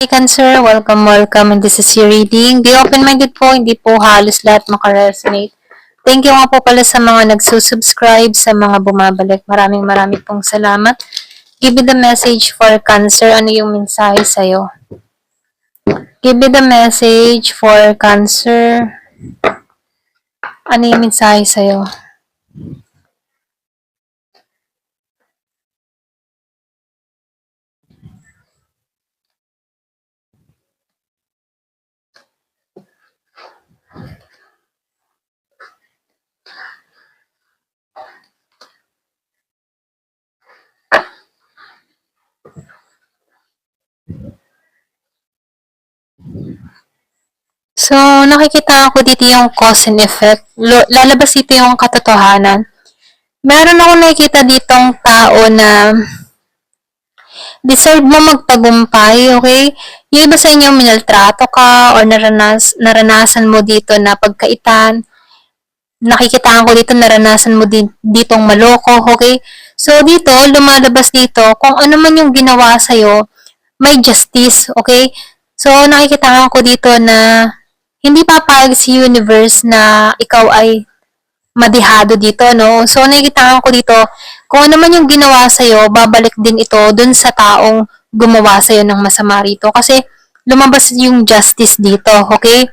Hey Cancer, welcome, and this is your reading. Be open-minded po, hindi po halos lahat makaresonate. Thank you nga po pala sa mga nagsusubscribe, sa mga bumabalik. Maraming pong salamat. Give me the message for Cancer. Ano yung mensahe sa'yo? Give me the message for Cancer. Ano yung mensahe sa'yo? So, nakikita ko dito yung cause and effect. Lalabas dito yung katotohanan. Meron ako nakikita ditong tao na deserve mo magtagumpay, okay? Yung iba sa inyo minaltrato ka or naranasan mo dito na pagkaitan. Nakikitaan ko dito naranasan mo ditong maloko, okay? So, dito, lumalabas dito, kung ano man yung ginawa sa'yo, may justice, okay? So, nakikitaan ko dito na hindi papayag si universe na ikaw ay madihado dito, no? So, nakikita ko dito, kung ano man yung ginawa sa'yo, babalik din ito dun sa taong gumawa sa'yo ng masama rito. Kasi, lumabas yung justice dito, okay?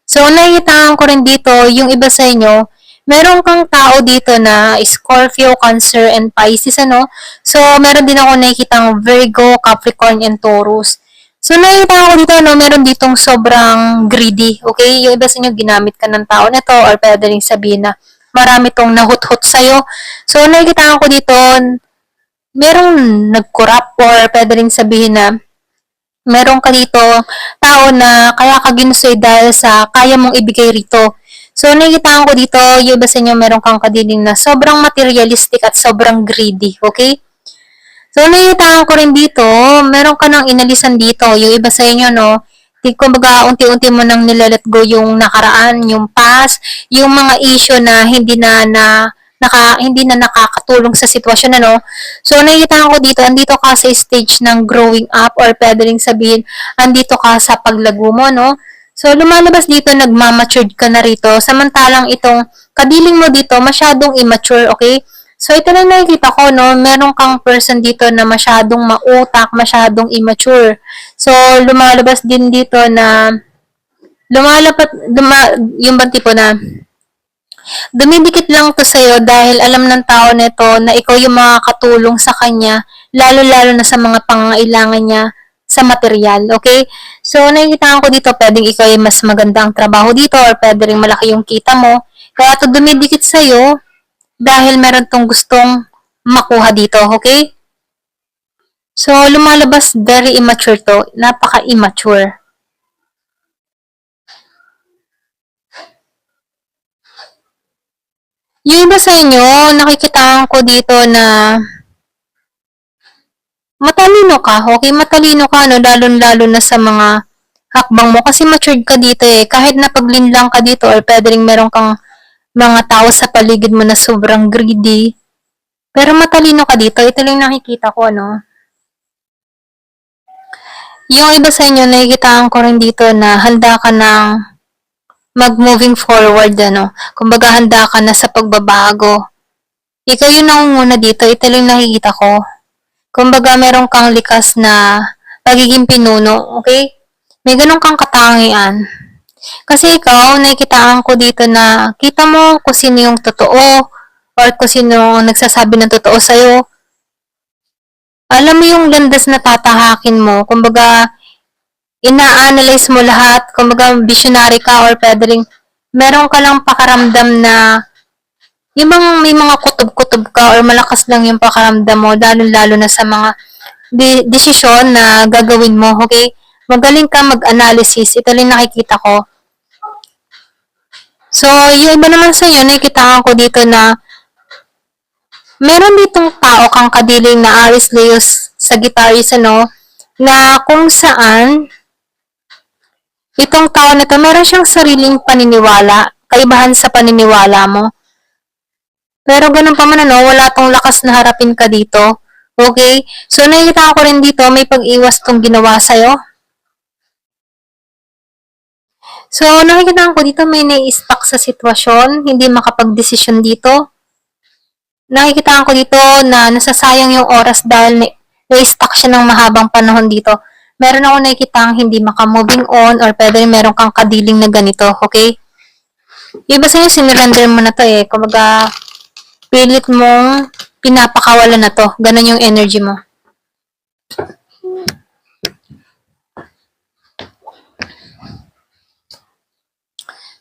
So, nakikita ko rin dito, yung iba sa inyo, meron kang tao dito na Scorpio, Cancer, and Pisces, ano? So, meron din ako nakikitang Virgo, Capricorn, and Taurus. So, nakikita ko dito, no, meron ditong sobrang greedy, okay? Yung iba sa inyo, ginamit ka ng tao na to, or pwede rin sabihin na marami tong nahut-hut sa'yo. So, nakikita ko dito, merong nag-corrupt, or pwede rin sabihin na meron ka dito tao na kaya ka ginustoy dahil sa kaya mong ibigay rito. So, nakikita ko dito, yung iba sa inyo, meron kang kadiling na sobrang materialistic at sobrang greedy, okay? So, nakikita ko rin dito, meron ka nang inalisan dito, yung iba sa inyo, no? Kumbaga, unti-unti mo nang nilalet go yung nakaraan, yung past, yung mga issue na hindi na nakakatulong sa sitwasyon, ano? So, nakikita ko dito, andito ka sa stage ng growing up, or pwede rin sabihin, andito ka sa paglago mo, no? So, lumalabas dito, nagmamatured ka na rito, samantalang itong kadiling mo dito, masyadong immature, okay? So, ito na nakikita ko, no? Meron kang person dito na masyadong mautak, masyadong immature. So, lumalabas din dito na yung bang tipo na dumidikit lang to sa'yo dahil alam ng tao nito na ikaw yung makakatulong sa kanya, lalo-lalo na sa mga pangangailangan niya sa material, okay? So, nakikita ko dito, pwedeng ikaw yung mas magandang trabaho dito, or pwede rin malaki yung kita mo. Kaya to dumidikit sa'yo dahil meron tong gustong makuha dito, okay? So, lumalabas very immature to. Napaka-immature. Yung iba sa inyo, nakikita ko dito na matalino ka, okay? Matalino ka, no? Lalo-lalo na sa mga hakbang mo. Kasi matured ka dito eh. Kahit na paglinlang ka dito, or pwede rin meron kang mga tao sa paligid mo na sobrang greedy. Pero matalino ka dito. Ito lang nakikita ko, no? Yung iba sa inyo, nakikita ko rin dito na handa ka ng mag-moving forward, ano? Kumbaga, handa ka na sa pagbabago. Ikaw yung nangunguna dito. Ito lang nakikita ko. Kumbaga, meron kang likas na pagiging pinuno, okay? May ganun kang katangian. Kasi ikaw, nakikitaan ko dito na kita mo kung sino yung totoo, or kung sino nagsasabi ng totoo sa'yo. Alam mo yung landas na tatahakin mo, kumbaga, ina-analyze mo lahat, kumbaga, visionary ka, or pwede rin, meron ka lang pakaramdam na yung may mga kutob-kutob ka, or malakas lang yung pakaramdam mo, lalo-lalo na sa mga desisyon na gagawin mo, okay? Magaling ka mag-analysis, ito lang nakikita ko. So, yung iba naman sa iyo, nakikita ko dito na meron ditong tao kang kadiling na Aries Leo Sagittarius, ano, na kung saan itong tao na to, meron siyang sariling paniniwala, kaibahan sa paniniwala mo. Pero ganun pa man, ano, wala tong lakas na harapin ka dito. Okay? So, nakikita ko rin dito, may pag-iwas tong ginawa sa'yo. So, nakikita ko dito may nai-stuck sa sitwasyon, hindi makapag-desisyon dito. Nakikita ko dito na nasasayang yung oras dahil na-stuck siya ng mahabang panahon dito. Meron ako nakikita hindi maka-moving on or pwede meron kang kadiling na ganito, okay? Iba sa'yo, sinurrender mo na to eh. Kumbaga, pilit mong pinapakawalan na to. Ganon yung energy mo.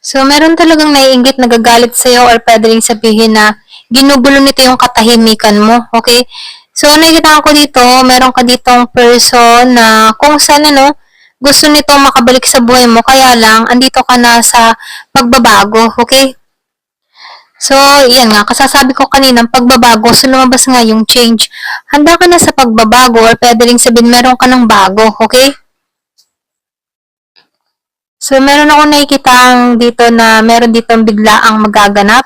So, meron talagang naiinggit, nagagalit sa'yo or pwede rin sabihin na ginugulo nito yung katahimikan mo, okay? So, nakikita ko dito, meron ka ditong person na kung saan gusto nito makabalik sa buhay mo, kaya lang, andito ka na sa pagbabago, okay? So, yan nga, kasasabi ko kanina, pagbabago, so lumabas nga yung change. Handa ka na sa pagbabago or pwede rin sabihin meron ka ng bago, okay? So, meron akong nakikitang dito na meron ditong biglaang magaganap.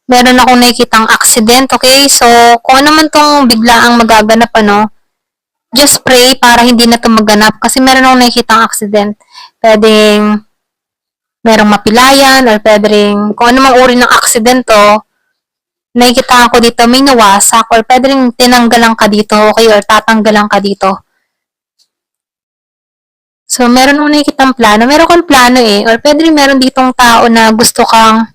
Meron akong nakikitang accident, okay? So, kung ano man tong biglaang magaganap, just pray para hindi na ito maganap. Kasi meron akong nakikitang accident. Pwedeng merong mapilayan or pwedeng kung ano mang uri ng accident to, nakikita ko dito may nawasak or pwede rin tinanggalan ka dito, okay? Or tatanggalan ka dito. So, meron akong nakikitang plano. Meron kang plano eh. Or pwede rin meron ditong tao na gusto kang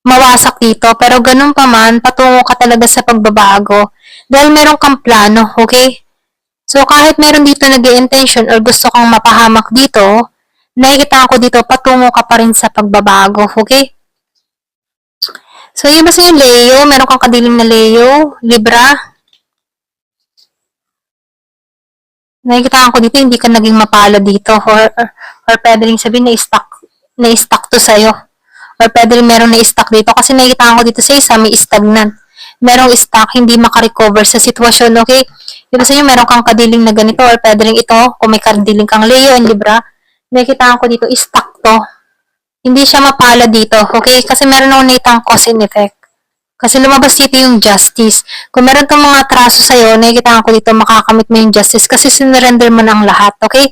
mawasak dito. Pero ganun pa man, patungo ka talaga sa pagbabago. Dahil meron kang plano, okay? So, kahit meron dito nag-i-intention or gusto kang mapahamak dito, nakikita ko dito, patungo ka pa rin sa pagbabago, okay? So, yun ba sa yung Leo? Meron kang kadiling na Leo, Libra. Nakikita ko dito, hindi ka naging mapalo dito or pwede rin sabihin na-stuck to sa'yo. Or pwede rin meron na-stuck dito kasi nakikita ko dito sa isa, may stagnant. Merong stuck, hindi makarecover sa sitwasyon, okay? Diba sa inyo, meron kang kadiling na ganito or pwede rin ito, kung may kadiling kang Leo and Libra, nakikita ko dito, stuck to. Hindi siya mapala dito, okay? Kasi meron akong nakitang cause and effect. Kasi lumabas dito yung justice. Kung meron tong mga atraso sa'yo, nakikita ko dito makakamit mo yung justice kasi sinurrender mo na ang lahat, okay?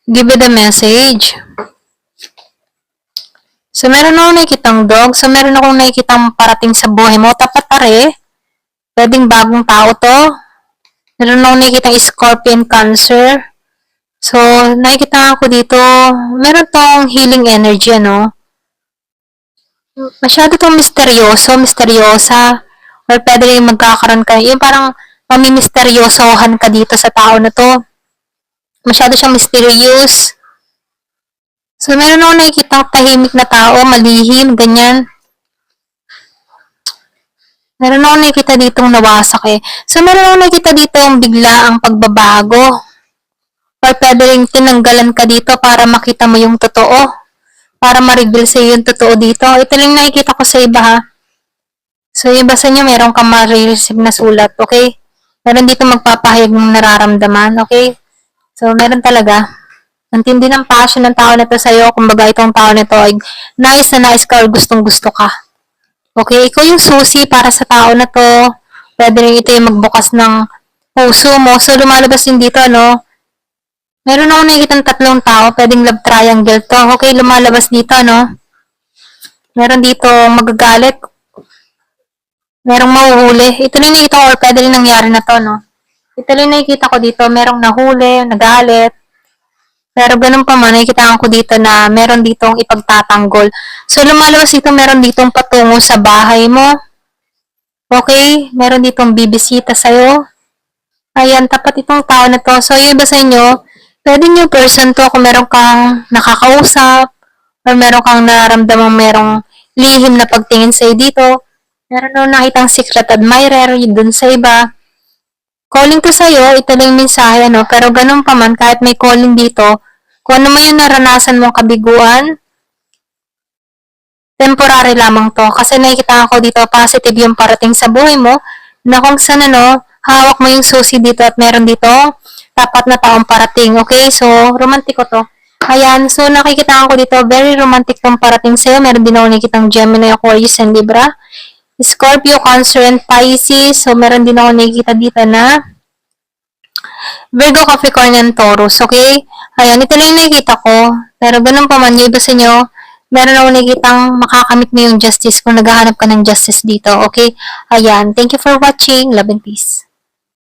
Give it a message. So, meron akong nakikitang dog. So, meron akong nakikitang parating sa buhay mo. Tapat pare. Pwedeng bagong tao to. Meron akong nakikitang Scorpion Cancer. So, nakikita ko dito, meron tong healing energy, Masyado tong misteryosa, or pwede rin magkakaroon ka, yung parang mamimisteryosohan ka dito sa tao na to. Masyado siyang mysterious. So, meron akong nakikita tahimik na tao, malihim, ganyan. Meron akong nakikita ditong nawasak eh. So, meron akong nakikita ditong bigla ang pagbabago. Or pwede rin tinanggalan ka dito para makita mo yung totoo. Para ma-reveal sa yung totoo dito. Ito lang nakikita ko sa iba ha. So, yung iba sa inyo, meron kang ma-receive na sulat, okay? Meron dito magpapahayag ng nararamdaman, okay? So, meron talaga. Ang tindi ng passion ng tao na to sa'yo, kumbaga itong tao na to ay nais na nais ka or gustong gusto ka. Okay? Ikaw yung susi para sa tao na to. Pwede rin ito yung magbukas ng puso mo. So, lumalabas din dito, Meron ako nakikita tatlong tao, pwedeng love triangle to. Okay, lumalabas dito, Meron dito magagalit. Merong mahuhuli. Ito rin nakikita ko, or pwede rin nangyari na to, Ito rin nakikita ko dito, merong nahuli, nagalit. Pero ganun pa man, nakikita ko dito na meron ditong ipagtatanggol. So, lumalabas dito, meron ditong patungo sa bahay mo. Okay, meron ditong bibisita sa'yo. Ayan, tapat itong tao na to. So, yung iba sa inyo, pwede yung person to kung meron kang nakakausap or meron kang nararamdamang merong lihim na pagtingin sa'yo dito. Meron nung nakitang secret admirer dun sa iba. Calling to sa'yo, ito lang yung mensahe, Pero ganun pa man, kahit may calling dito, kung ano man yung naranasan mong kabiguan, temporary lamang to. Kasi nakikita ko dito, positive yung parating sa buhay mo, na kung saan, hawak mo yung susi dito at meron dito tapat na taong parating. Okay? So, romantiko to. Ayan. So, nakikita ko dito, very romantic tong parating sa'yo. Meron din ako nakikitang Gemini, Aquarius, and Libra. Scorpio, Cancer, and Pisces. So, meron din ako nakikita dito na Virgo, Capricorn, and Taurus, okay? Ayan, ito lang yung nakikita ko. Pero ganun pa man, yung iba sa inyo, meron ako nakikitang makakamit mo yung justice kung naghahanap ka ng justice dito, okay? Ayan, thank you for watching. Love and peace.